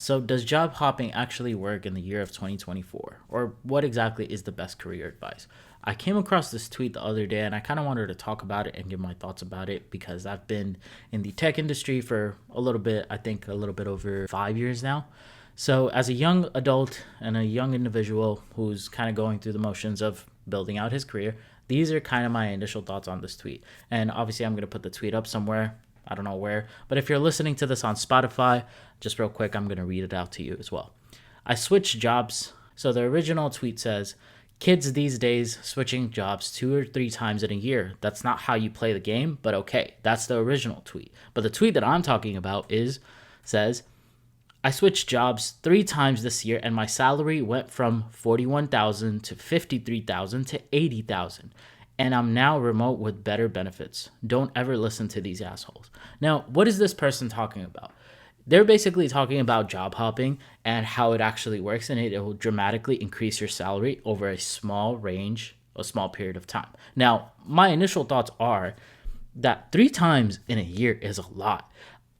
So, does job hopping actually work in the year of 2024? Or what exactly is the best career advice? I came across this tweet the other day and I kind of wanted to talk about it and give my thoughts about it because I've been in the tech industry for a little bit, I think a little bit over 5 years now. So, as a young adult and a young individual who's kind of going through the motions of building out his career, these are kind of my initial thoughts on this tweet. And obviously, I'm going to put the tweet up somewhere. I don't know where, but if you're listening to this on Spotify, just real quick, I'm going to read it out to you as well. I switched jobs. So the original tweet says, kids these days switching jobs 2 or 3 times in a year. That's not how you play the game, but okay, that's the original tweet. But the tweet that I'm talking about says, I switched jobs 3 times this year and my salary went from 41,000 to 53,000 to 80,000. And I'm now remote with better benefits. Don't ever listen to these assholes. Now, what is this person talking about? They're basically talking about job hopping and how it actually works, and it will dramatically increase your salary over a small range, a small period of time. Now, my initial thoughts are that 3 times in a year is a lot.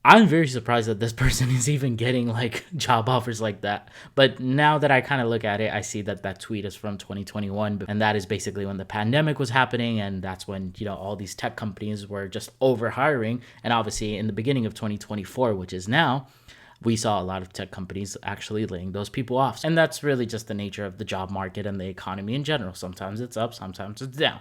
I'm very surprised that this person is even getting like job offers like that. But now that I kind of look at it, I see that that tweet is from 2021. And that is basically when the pandemic was happening. And that's when, all these tech companies were just over hiring. And obviously in the beginning of 2024, which is now, we saw a lot of tech companies actually laying those people off. And that's really just the nature of the job market and the economy in general. Sometimes it's up, sometimes it's down.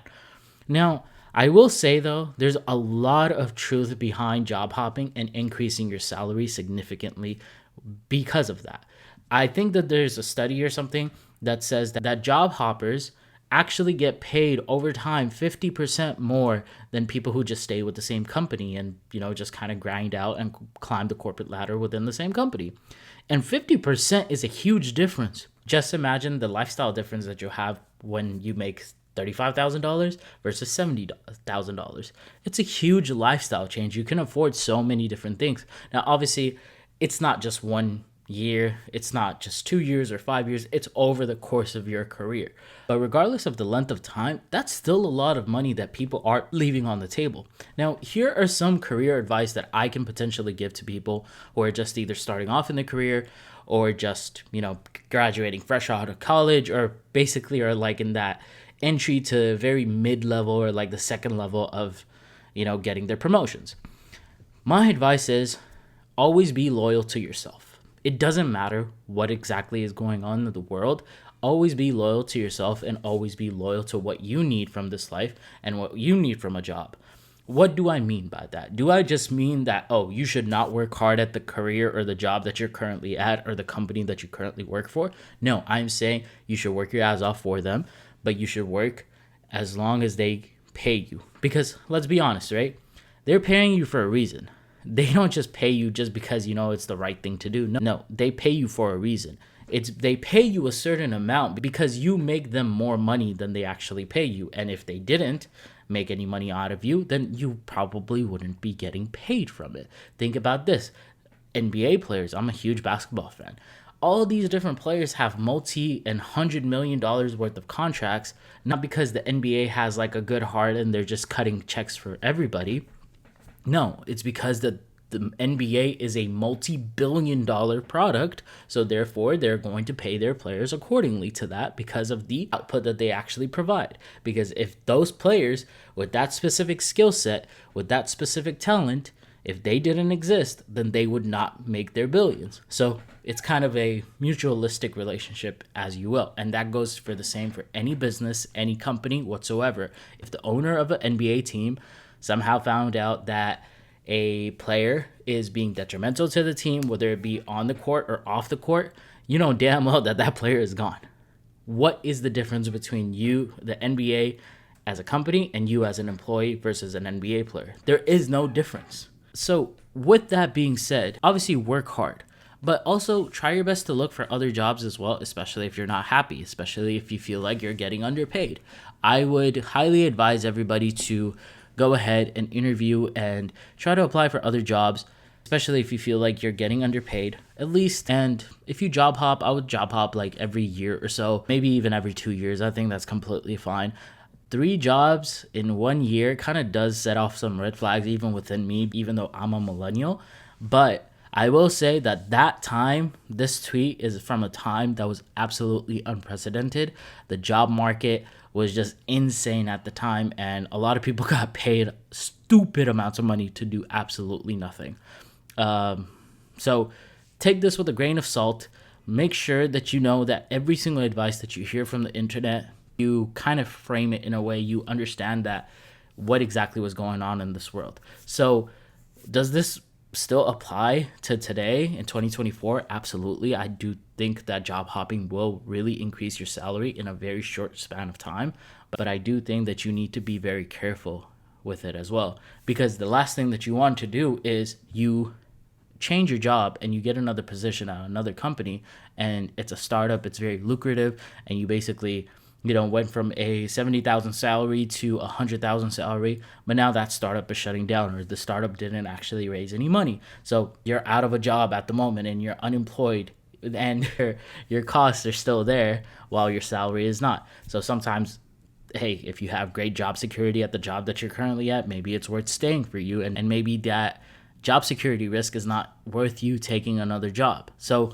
Now, I will say though, there's a lot of truth behind job hopping and increasing your salary significantly because of that. I think that there's a study or something that says that job hoppers actually get paid over time 50% more than people who just stay with the same company and, just kind of grind out and climb the corporate ladder within the same company. And 50% is a huge difference. Just imagine the lifestyle difference that you'll have when you make $35,000 versus $70,000. It's a huge lifestyle change. You can afford so many different things. Now, obviously, it's not just 1 year, it's not just 2 years or 5 years, it's over the course of your career. But regardless of the length of time, that's still a lot of money that people are leaving on the table. Now, here are some career advice that I can potentially give to people who are just either starting off in the career or just, graduating fresh out of college or basically are like in that entry to very mid-level or like the second level of, getting their promotions. My advice is always be loyal to yourself. It doesn't matter what exactly is going on in the world. Always be loyal to yourself and always be loyal to what you need from this life and what you need from a job. What do I mean by that? Do I just mean that, you should not work hard at the career or the job that you're currently at or the company that you currently work for? No, I'm saying you should work your ass off for them, but you should work as long as they pay you. Because let's be honest, right? They're paying you for a reason. They don't just pay you just because it's the right thing to do. No, they pay you for a reason. They pay you a certain amount because you make them more money than they actually pay you. And if they didn't make any money out of you, then you probably wouldn't be getting paid from it. Think about this. NBA players, I'm a huge basketball fan. All these different players have multi and $100 million worth of contracts, not because the NBA has like a good heart and they're just cutting checks for everybody. No, it's because the NBA is a multi-billion-dollar product, so therefore they're going to pay their players accordingly to that because of the output that they actually provide. Because if those players with that specific skill set, with that specific talent, if they didn't exist, then they would not make their billions. So it's kind of a mutualistic relationship, as you will. And that goes for the same for any business, any company whatsoever. If the owner of an NBA team somehow found out that a player is being detrimental to the team, whether it be on the court or off the court, you know damn well that that player is gone. What is the difference between you, the NBA, as a company, and you as an employee versus an NBA player? There is no difference. So with that being said, obviously work hard, but also try your best to look for other jobs as well, especially if you're not happy, especially if you feel like you're getting underpaid. I would highly advise everybody to go ahead and interview and try to apply for other jobs, especially if you feel like you're getting underpaid, at least. And if you job hop, I would job hop like every year or so, maybe even every 2 years. I think that's completely fine. 3 jobs in 1 year kind of does set off some red flags even within me, even though I'm a millennial. But I will say that this tweet is from a time that was absolutely unprecedented. The job market was just insane at the time, and a lot of people got paid stupid amounts of money to do absolutely nothing. So take this with a grain of salt. Make sure that you know that every single advice that you hear from the internet, you kind of frame it in a way you understand that what exactly was going on in this world. So does this still apply to today in 2024? Absolutely. I do think that job hopping will really increase your salary in a very short span of time, but I do think that you need to be very careful with it as well, because the last thing that you want to do is you change your job and you get another position at another company, and it's a startup, it's very lucrative, and you basically went from a 70,000 salary to a 100,000 salary, but now that startup is shutting down, or the startup didn't actually raise any money. So you're out of a job at the moment and you're unemployed, and your costs are still there while your salary is not. So sometimes, hey, if you have great job security at the job that you're currently at, maybe it's worth staying for you, and maybe that job security risk is not worth you taking another job. So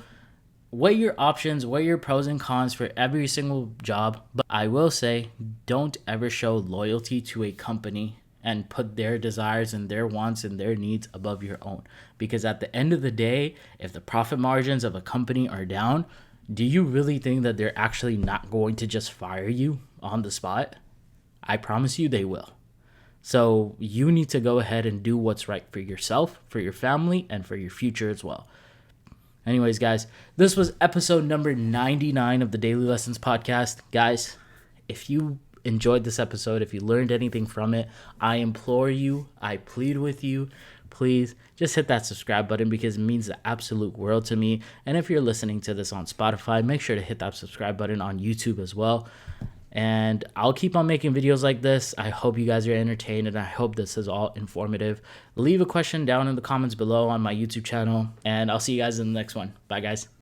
weigh your options, weigh your pros and cons for every single job. But I will say, don't ever show loyalty to a company and put their desires and their wants and their needs above your own. Because at the end of the day, if the profit margins of a company are down, do you really think that they're actually not going to just fire you on the spot? I promise you they will. So you need to go ahead and do what's right for yourself, for your family, and for your future as well. Anyways, guys, this was episode number 99 of the Daily Lessons podcast. Guys, if you enjoyed this episode, if you learned anything from it, I implore you, I plead with you, please just hit that subscribe button, because it means the absolute world to me. And if you're listening to this on Spotify, make sure to hit that subscribe button on YouTube as well. And I'll keep on making videos like this. I hope you guys are entertained, and I hope this is all informative. Leave a question down in the comments below on my YouTube channel, and I'll see you guys in the next one. Bye, guys.